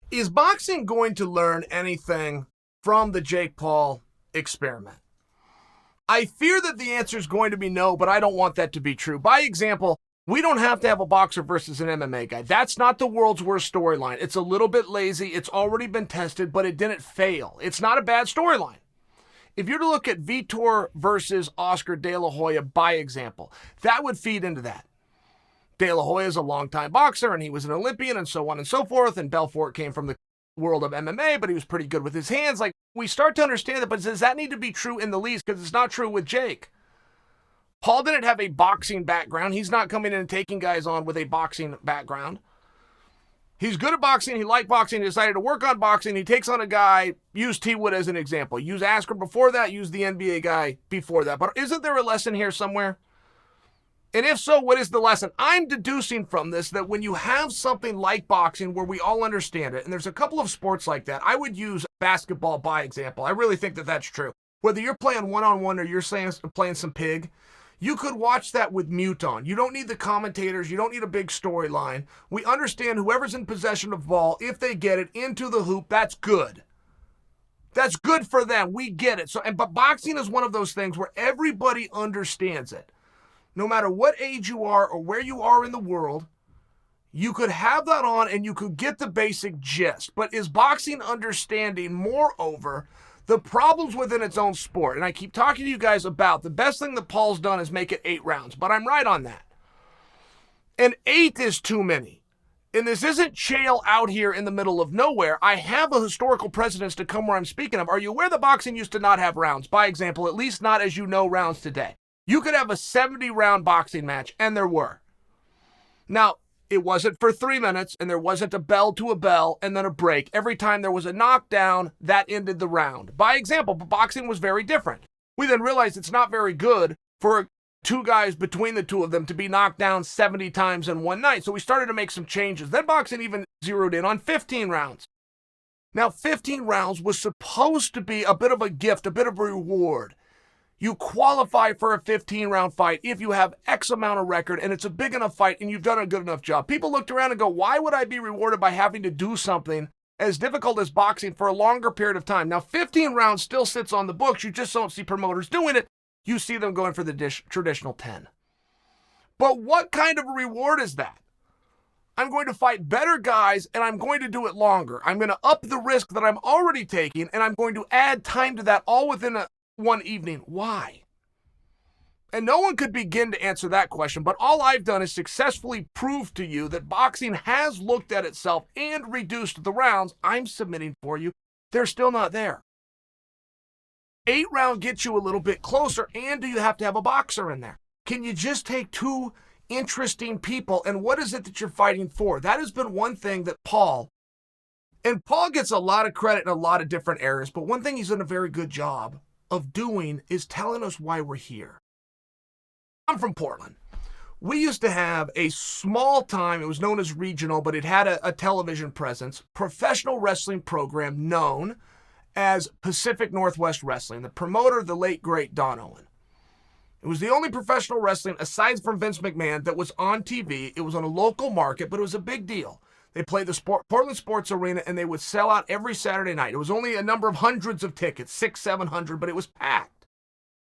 Is boxing going to learn anything from the Jake Paul experiment? I fear that the answer is going to be no, but I don't want that to be true. By example, we don't have to have a boxer versus an MMA guy. That's not the world's worst storyline. It's a little bit lazy. It's already been tested, but it didn't fail. It's not a bad storyline. If you're to look at Vitor versus Oscar De La Hoya, by example, that would feed into that. De La Hoya is a longtime boxer, and he was an Olympian, and so on and so forth, and Belfort came from the world of MMA, but he was pretty good with his hands. Like, we start to understand that, but does that need to be true in the least? Because it's not true with Jake. Paul didn't have a boxing background. He's not coming in and taking guys on with a boxing background. He's good at boxing. He liked boxing. He decided to work on boxing. He takes on a guy, use T. Wood as an example. Use Askren before that. Use the NBA guy before that. But isn't there a lesson here somewhere? And if so, what is the lesson? I'm deducing from this that when you have something like boxing where we all understand it, and there's a couple of sports like that, I would use basketball by example. I really think that that's true. Whether you're playing one-on-one or you're playing some pig, you could watch that with mute on. You don't need the commentators. You don't need a big storyline. We understand whoever's in possession of the ball, if they get it into the hoop, that's good. That's good for them. We get it. But boxing is one of those things where everybody understands it. No matter what age you are or where you are in the world, you could have that on and you could get the basic gist. But is boxing understanding, moreover, the problems within its own sport? And I keep talking to you guys about the best thing that Paul's done is make it 8 rounds, but I'm right on that. And 8 is too many. And this isn't Chael out here in the middle of nowhere. I have a historical precedence to come where I'm speaking of. Are you aware that boxing used to not have rounds? By example, at least not as you know rounds today. You could have a 70-round boxing match, and there were. Now, it wasn't for 3 minutes, and there wasn't a bell to a bell and then a break. Every time there was a knockdown, that ended the round. By example, but boxing was very different. We then realized it's not very good for 2 guys between the 2 of them to be knocked down 70 times in one night. So we started to make some changes. Then boxing even zeroed in on 15 rounds. Now, 15 rounds was supposed to be a bit of a gift, a bit of a reward. You qualify for a 15-round fight if you have X amount of record and it's a big enough fight and you've done a good enough job. People looked around and go, why would I be rewarded by having to do something as difficult as boxing for a longer period of time? Now, 15 rounds still sits on the books. You just don't see promoters doing it. You see them going for the traditional 10. But what kind of a reward is that? I'm going to fight better guys and I'm going to do it longer. I'm going to up the risk that I'm already taking and I'm going to add time to that all within one evening. Why? And no one could begin to answer that question, but all I've done is successfully prove to you that boxing has looked at itself and reduced the rounds I'm submitting for you. They're still not there. 8 round gets you a little bit closer, and do you have to have a boxer in there? Can you just take 2 interesting people, and what is it that you're fighting for? That has been one thing that Paul gets a lot of credit in a lot of different areas, but one thing he's done a very good job of doing is telling us why we're here. I'm from Portland. We used to have a small time, it was known as regional, but it had a television presence, professional wrestling program known as Pacific Northwest Wrestling. The promoter, the late, great Don Owen. It was the only professional wrestling, aside from Vince McMahon, that was on TV. It was on a local market, but it was a big deal. They played the Portland Sports Arena, and they would sell out every Saturday night. It was only a number of hundreds of tickets, 600, 700, but it was packed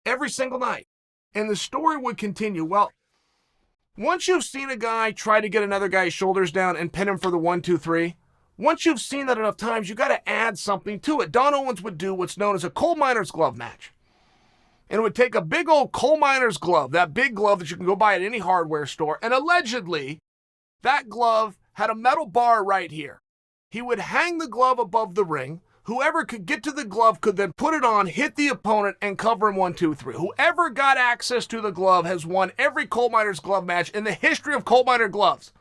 every single night. And the story would continue. Well, once you've seen a guy try to get another guy's shoulders down and pin him for the 1, 2, 3, once you've seen that enough times, you got to add something to it. Don Owens would do what's known as a coal miner's glove match. And it would take a big old coal miner's glove, that big glove that you can go buy at any hardware store, and allegedly, that glove had a metal bar right here. He would hang the glove above the ring. Whoever could get to the glove could then put it on, hit the opponent, and cover him 1, 2, 3. Whoever got access to the glove has won every coal miner's glove match in the history of coal miner gloves.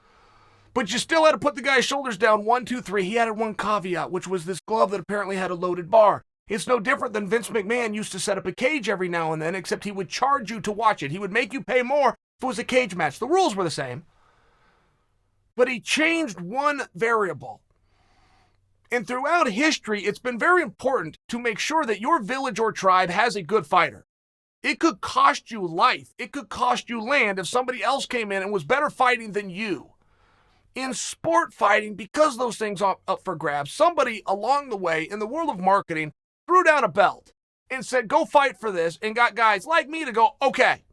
But you still had to put the guy's shoulders down 1, 2, 3. He added one caveat, which was this glove that apparently had a loaded bar. It's no different than Vince McMahon used to set up a cage every now and then, except he would charge you to watch it. He would make you pay more if it was a cage match. The rules were the same. But he changed one variable. And throughout history, it's been very important to make sure that your village or tribe has a good fighter. It could cost you life. It could cost you land if somebody else came in and was better fighting than you. In sport fighting, because those things are up for grabs, somebody along the way in the world of marketing threw down a belt and said, go fight for this, and got guys like me to go, okay,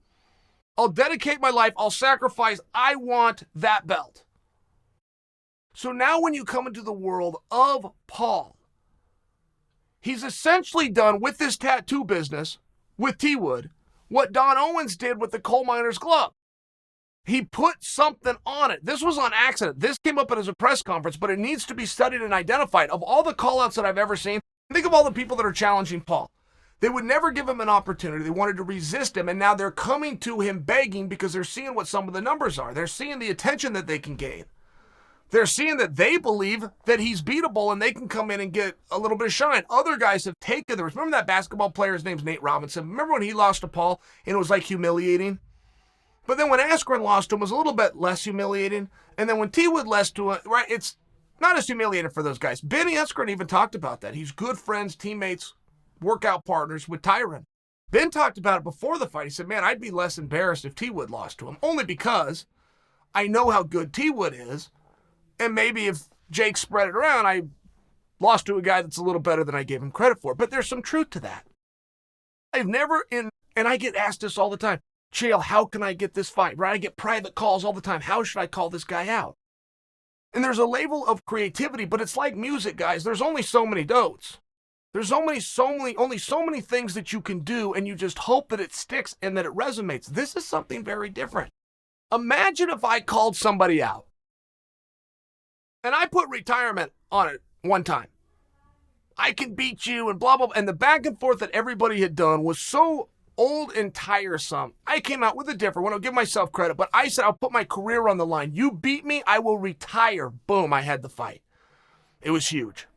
I'll dedicate my life, I'll sacrifice, I want that belt. So now when you come into the world of Paul, he's essentially done with this tattoo business, with T. Wood, what Don Owens did with the coal miner's glove. He put something on it. This was on accident. This came up at his press conference, but it needs to be studied and identified. Of all the call-outs that I've ever seen, think of all the people that are challenging Paul. They would never give him an opportunity. They wanted to resist him, and now they're coming to him begging because they're seeing what some of the numbers are. They're seeing the attention that they can gain. They're seeing that they believe that he's beatable and they can come in and get a little bit of shine. Other guys have taken theirs. Remember that basketball player? His name's Nate Robinson. Remember when he lost to Paul and it was like humiliating? But then when Askren lost to him, it was a little bit less humiliating. And then when T. Wood lost to him, right, it's not as humiliating for those guys. Benny Askren even talked about that. He's good friends, teammates, workout partners with Tyron. Ben talked about it before the fight. He said, man, I'd be less embarrassed if T. Wood lost to him, only because I know how good T. Wood is. And maybe if Jake spread it around, I lost to a guy that's a little better than I gave him credit for. But there's some truth to that. I've never, and I get asked this all the time, Chael, how can I get this fight? Right? I get private calls all the time. How should I call this guy out? And there's a level of creativity, but it's like music, guys. There's only so many notes. There's only so many things that you can do, and you just hope that it sticks and that it resonates. This is something very different. Imagine if I called somebody out, and I put retirement on it one time. I can beat you and blah, blah, blah. And the back and forth that everybody had done was so old and tiresome. I came out with a different one. I'll give myself credit, but I said, I'll put my career on the line. You beat me, I will retire. Boom, I had the fight. It was huge.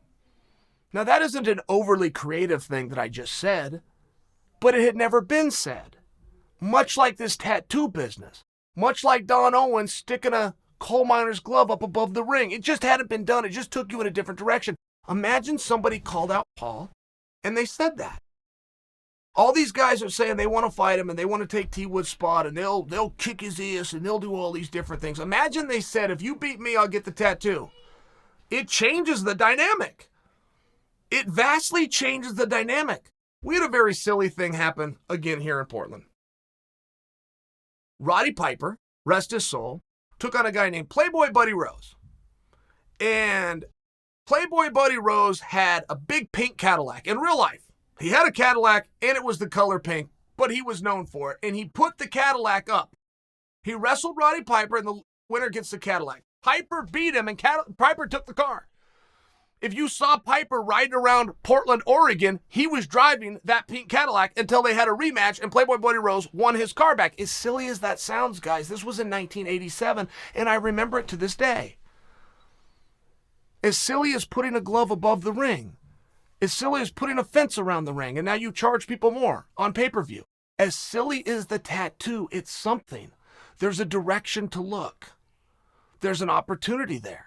Now, that isn't an overly creative thing that I just said, but it had never been said. Much like this tattoo business, much like Don Owens sticking a coal miner's glove up above the ring. It just hadn't been done. It just took you in a different direction. Imagine somebody called out Paul and they said that. All these guys are saying they want to fight him and they want to take T. Wood's spot and they'll kick his ass and they'll do all these different things. Imagine they said, if you beat me, I'll get the tattoo. It changes the dynamic. It vastly changes the dynamic. We had a very silly thing happen again here in Portland. Roddy Piper, rest his soul, took on a guy named Playboy Buddy Rose. And Playboy Buddy Rose had a big pink Cadillac in real life. He had a Cadillac, and it was the color pink, but he was known for it. And he put the Cadillac up. He wrestled Roddy Piper, and the winner gets the Cadillac. Piper beat him, and Piper took the car. If you saw Piper riding around Portland, Oregon, he was driving that pink Cadillac until they had a rematch, and Playboy Buddy Rose won his car back. As silly as that sounds, guys, this was in 1987, and I remember it to this day. As silly as putting a glove above the ring. As silly as putting a fence around the ring, and now you charge people more on pay-per-view. As silly as the tattoo, it's something. There's a direction to look. There's an opportunity there.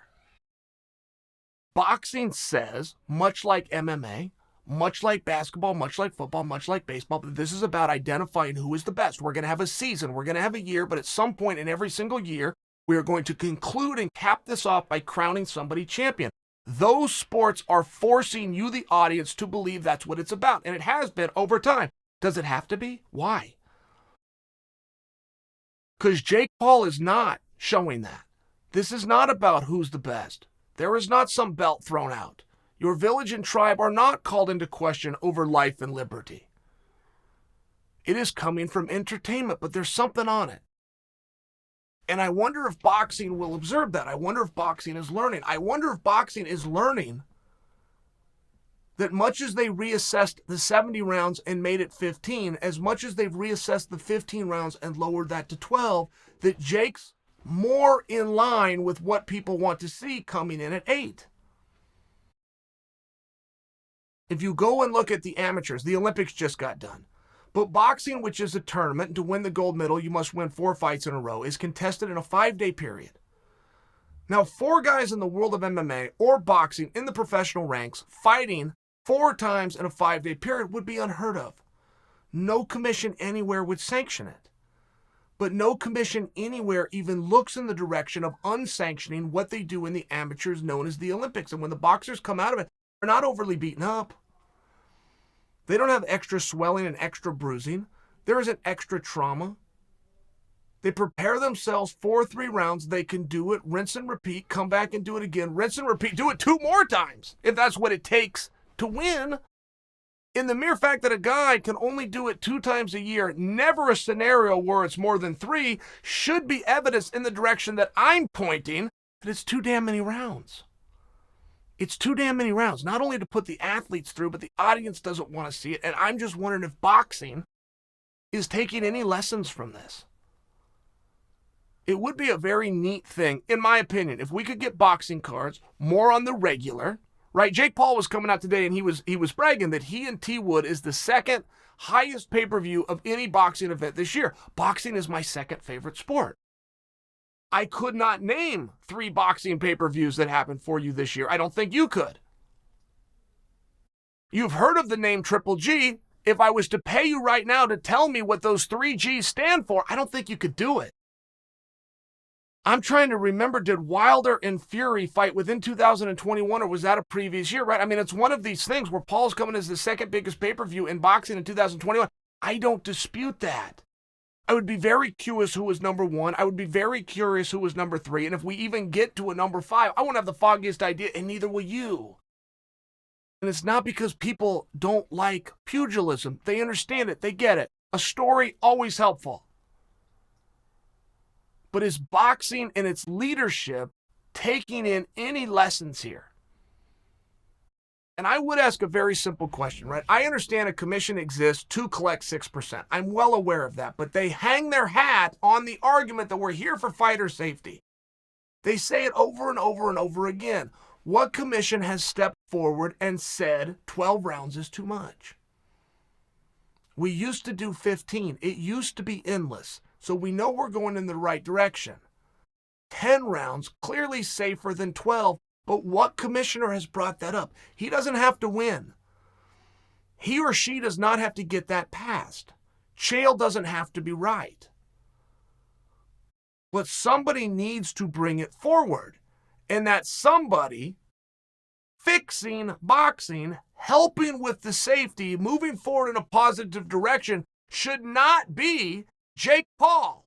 Boxing says, much like MMA, much like basketball, much like football, much like baseball, but this is about identifying who is the best. We're going to have a season, we're going to have a year, but at some point in every single year, we are going to conclude and cap this off by crowning somebody champion. Those sports are forcing you, the audience, to believe that's what it's about, and it has been over time. Does it have to be? Why? Because Jake Paul is not showing that. This is not about who's the best. There is not some belt thrown out. Your village and tribe are not called into question over life and liberty. It is coming from entertainment, but there's something on it. And I wonder if boxing will observe that. I wonder if boxing is learning. I wonder if boxing is learning that much as they reassessed the 70 rounds and made it 15, as much as they've reassessed the 15 rounds and lowered that to 12, that Jake's more in line with what people want to see coming in at 8. If you go and look at the amateurs, the Olympics just got done. But boxing, which is a tournament, to win the gold medal, you must win 4 fights in a row, is contested in a 5-day period. Now, 4 guys in the world of MMA or boxing in the professional ranks fighting 4 times in a 5-day period would be unheard of. No commission anywhere would sanction it. But no commission anywhere even looks in the direction of unsanctioning what they do in the amateurs known as the Olympics. And when the boxers come out of it, they're not overly beaten up. They don't have extra swelling and extra bruising. There isn't extra trauma. They prepare themselves for 3 rounds. They can do it, rinse and repeat, come back and do it again, rinse and repeat, do it 2 more times if that's what it takes to win. In the mere fact that a guy can only do it 2 times a year, never a scenario where it's more than 3, should be evidence in the direction that I'm pointing that it's too damn many rounds. It's too damn many rounds, not only to put the athletes through, but the audience doesn't want to see it. And I'm just wondering if boxing is taking any lessons from this. It would be a very neat thing, in my opinion, if we could get boxing cards more on the regular, right? Jake Paul was coming out today and he was bragging that he and T. Wood is the second highest pay-per-view of any boxing event this year. Boxing is my second favorite sport. I could not name 3 boxing pay-per-views that happened for you this year. I don't think you could. You've heard of the name Triple G. If I was to pay you right now to tell me what those 3 G's stand for, I don't think you could do it. I'm trying to remember, did Wilder and Fury fight within 2021, or was that a previous year, right? I mean, it's one of these things where Paul's coming as the second biggest pay-per-view in boxing in 2021. I don't dispute that. I would be very curious who was number 1. I would be very curious who was number 3. And if we even get to a number 5, I won't have the foggiest idea, and neither will you. And it's not because people don't like pugilism. They understand it. They get it. A story, always helpful. But is boxing and its leadership taking in any lessons here? And I would ask a very simple question, right? I understand a commission exists to collect 6%. I'm well aware of that. But they hang their hat on the argument that we're here for fighter safety. They say it over and over and over again. What commission has stepped forward and said 12 rounds is too much? We used to do 15. It used to be endless. So we know we're going in the right direction. 10 rounds, clearly safer than 12. But what commissioner has brought that up? He doesn't have to win. He or she does not have to get that passed. Chael doesn't have to be right. But somebody needs to bring it forward. And that somebody fixing boxing, helping with the safety, moving forward in a positive direction should not be Jake Paul.